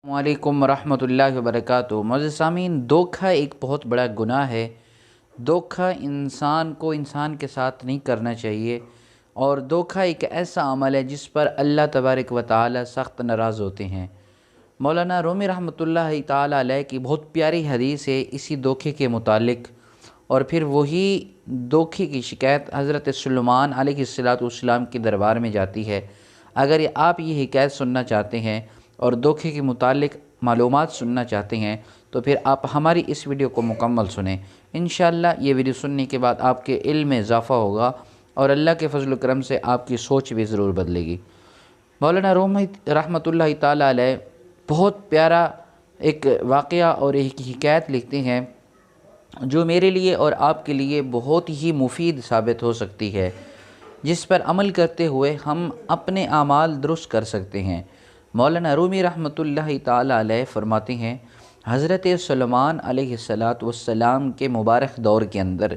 वालेकुम रहमतुल्लाहि वबरकातुहू। मोअज़्ज़िज़ सामीन, धोखा एक बहुत बड़ा गुनाह है। धोखा इंसान को इंसान के साथ नहीं करना चाहिए, और धोखा एक ऐसा अमल है जिस पर अल्लाह तबारक व तआला सख्त नाराज़ होते हैं। मौलाना रूमी रहमतुल्लाहि तआला अलैह की बहुत प्यारी हदीस है इसी धोखे के मुतालिक, और फिर वही धोखे की शिकायत हज़रत सुलेमान अलैहिस्सलाम के दरबार में जाती है। अगर आप ये हिकायत सुनना चाहते हैं और धोखे के मुतालिक मालूमात सुनना चाहते हैं तो फिर आप हमारी इस वीडियो को मुकम्मल सुनें। इंशाअल्लाह ये वीडियो सुनने के बाद आपके इल्म में इजाफ़ा होगा और अल्लाह के फज़ल व करम से आपकी सोच भी ज़रूर बदलेगी। मौलाना रूमी रहमतुल्लाहि ताला अलैह बहुत प्यारा एक वाक़या और एक हिकायत लिखते हैं जो मेरे लिए और आपके लिए बहुत ही मुफीद साबित हो सकती है, जिस पर अमल करते हुए हम अपने आमाल दुरुस्त कर सकते हैं। मौलाना रूमी रहमतुल्लाहि ताला अलैह फरमाते हैं, हज़रत सुलेमान अलैहिस्सलाम के मुबारक दौर के अंदर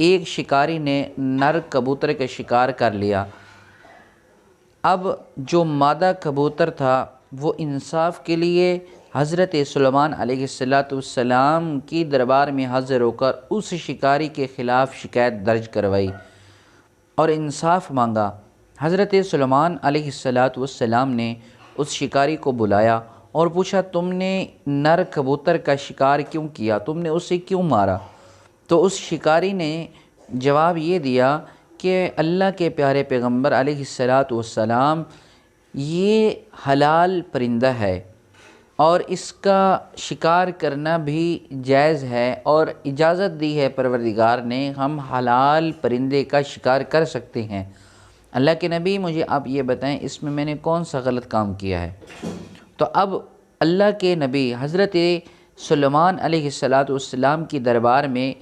एक शिकारी ने नर कबूतर का शिकार कर लिया। अब जो मादा कबूतर था वो इंसाफ के लिए हज़रत सुलेमान अलैहिस्सलाम की दरबार में हाज़िर होकर उस शिकारी के ख़िलाफ़ शिकायत दर्ज करवाई और इंसाफ मांगा। हज़रत सुलेमान अलैहिस्सलाम ने उस शिकारी को बुलाया और पूछा, तुमने नर कबूतर का शिकार क्यों किया, तुमने उसे क्यों मारा? तो उस शिकारी ने जवाब ये दिया कि अल्लाह के प्यारे पैगंबर अलैहिस्सलाम, ये हलाल परिंदा है और इसका शिकार करना भी जायज़ है और इजाज़त दी है परवरदिगार ने, हम हलाल परिंदे का शिकार कर सकते हैं। अल्लाह के नबी, मुझे आप ये बताएं इसमें मैंने कौन सा गलत काम किया है? तो अब अल्लाह के नबी हज़रत सुलेमान अलैहिस्सलाम की दरबार में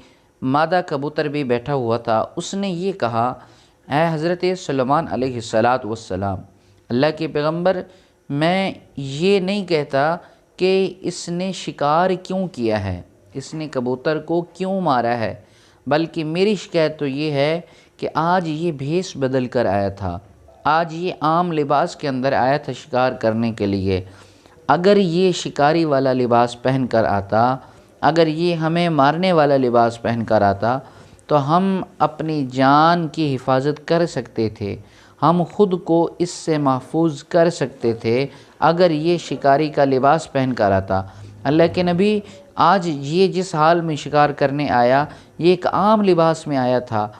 मादा कबूतर भी बैठा हुआ था। उसने ये कहा, ऐ हज़रत सुलेमान अलैहिस्सलाम, अल्लाह के पैगंबर, मैं ये नहीं कहता कि इसने शिकार क्यों किया है, इसने कबूतर को क्यों मारा है, बल्कि मेरी शिकायत तो ये है कि आज ये भेष बदल कर आया था, आज ये आम लिबास के अंदर आया था शिकार करने के लिए। अगर ये शिकारी वाला लिबास पहन कर आता, अगर ये हमें मारने वाला लिबास पहन कर आता तो हम अपनी जान की हिफाजत कर सकते थे, हम ख़ुद को इससे महफूज कर सकते थे अगर ये शिकारी का लिबास पहन कर आता। अल्लाह के नबी, आज ये जिस हाल में शिकार करने आया ये एक आम लिबास में आया था,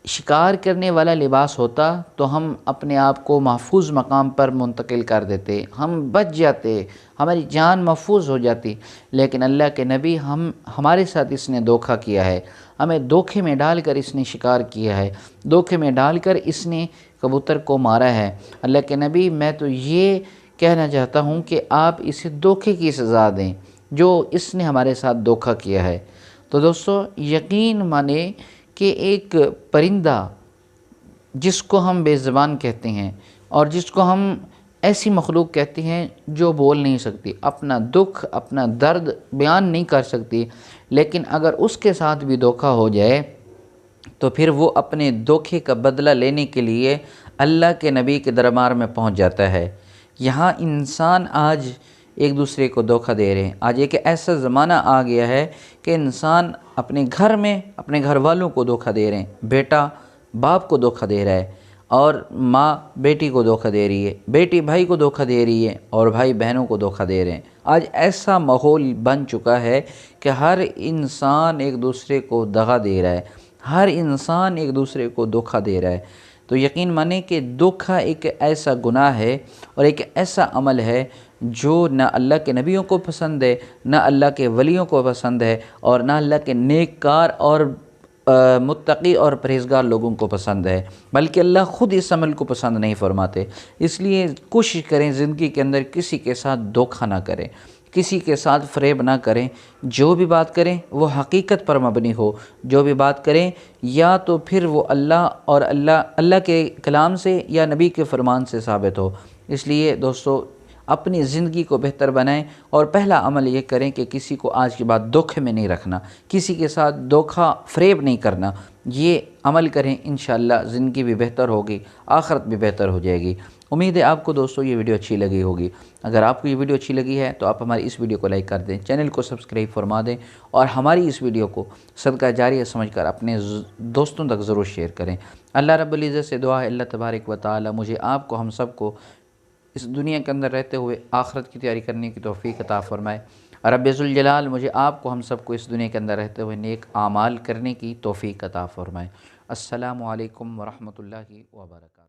शिकार करने वाला लिबास होता तो हम अपने आप को महफूज मकाम पर मुंतकिल कर देते, हम बच जाते, हमारी जान महफूज हो जाती। लेकिन अल्लाह के नबी, हमारे साथ इसने धोखा किया है, हमें धोखे में डालकर इसने शिकार किया है, धोखे में डालकर इसने कबूतर को मारा है। अल्लाह के नबी, मैं तो ये कहना चाहता हूँ कि आप इसे धोखे की सज़ा दें जो इसने हमारे साथ धोखा किया है। तो दोस्तों, यकीन माने कि एक परिंदा जिसको हम बेज़बान कहते हैं और जिसको हम ऐसी मखलूक कहते हैं जो बोल नहीं सकती, अपना दुख अपना दर्द बयान नहीं कर सकती, लेकिन अगर उसके साथ भी धोखा हो जाए तो फिर वो अपने धोखे का बदला लेने के लिए अल्लाह के नबी के दरबार में पहुंच जाता है। यहाँ इंसान आज एक दूसरे को धोखा दे रहे हैं। आज एक ऐसा ज़माना आ गया है कि इंसान अपने घर में अपने घर वालों को धोखा दे रहे हैं, बेटा बाप को धोखा दे रहा है और माँ बेटी को धोखा दे रही है, बेटी भाई को धोखा दे रही है और भाई बहनों को धोखा दे रहे हैं। आज ऐसा माहौल बन चुका है कि हर इंसान एक दूसरे को दगा दे रहा है, हर इंसान एक दूसरे को धोखा दे रहा है। तो यकीन माने कि धोखा एक ऐसा गुनाह है और एक ऐसा अमल है जो न अल्लाह के नबियों को पसंद है, न अल्लाह के वलियों को पसंद है और न अल्लाह के नेककार और मुत्तकी और परहेज़गार लोगों को पसंद है, बल्कि अल्लाह ख़ुद इस अमल को पसंद नहीं फरमाते। इसलिए कोशिश करें ज़िंदगी के अंदर किसी के साथ धोखा ना करें, किसी के साथ फ़रेब ना करें। जो भी बात करें वो हकीकत पर मबनी हो, जो भी बात करें या तो फिर वो अल्लाह और अल्लाह के कलाम से या नबी के फरमान से साबित हो। इसलिए दोस्तों, अपनी ज़िंदगी को बेहतर बनाएं और पहला अमल ये करें कि किसी को आज के बाद धोखे में नहीं रखना, किसी के साथ धोखा फ़रेब नहीं करना। ये अमल करें, इंशाअल्लाह ज़िंदगी भी बेहतर होगी, आखिरत भी बेहतर हो जाएगी। امید ہے آپ کو دوستو یہ ویڈیو اچھی لگی ہوگی۔ اگر آپ کو یہ ویڈیو اچھی لگی ہے تو آپ ہماری اس ویڈیو کو لائک کر دیں، چینل کو سبسکرائب فرما دیں اور ہماری اس ویڈیو کو صدقہ جاریہ سمجھ کر اپنے دوستوں تک ضرور شیئر کریں۔ اللہ رب العزت سے دعا ہے اللہ تبارک و تعالی مجھے آپ کو ہم سب کو اس دنیا کے اندر رہتے ہوئے آخرت کی تیاری کرنے کی توفیق عطا فرمائے۔ رب ذوالجلال مجھے آپ کو ہم سب کو اس دنیا کے اندر رہتے ہوئے نیک اعمال کرنے کی توفیق عطا فرمائے۔ السلام علیکم ورحمۃ اللہ وبرکاتہ۔